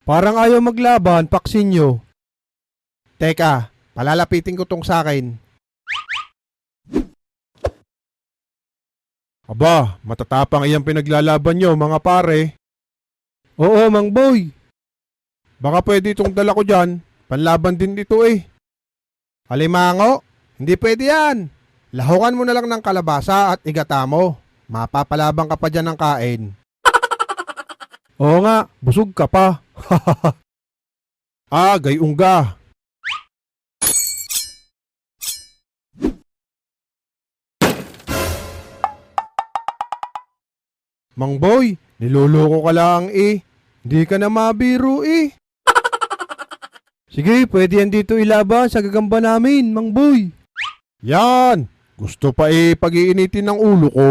Parang ayaw maglaban, paksin nyo. Teka, palalapitin ko tong sakin. Aba, matatapang iyang pinaglalaban nyo mga pare. Oo, Mang Boy. Baka pwede itong dala ko dyan. Panlaban din dito eh. Alimango, hindi pwede yan. Lahukan mo na lang ng kalabasa at igata mo. Mapapalabang ka pa dyan ng kain. Oo nga, busog ka pa. Gayong ga. Mang Boy, niloloko ka lang eh. Hindi ka na mabiro eh. Sige, pwede yan dito ilaban sa gagamba namin, Mang Boy. Yan! Gusto pa pag-iinitin ng ulo ko.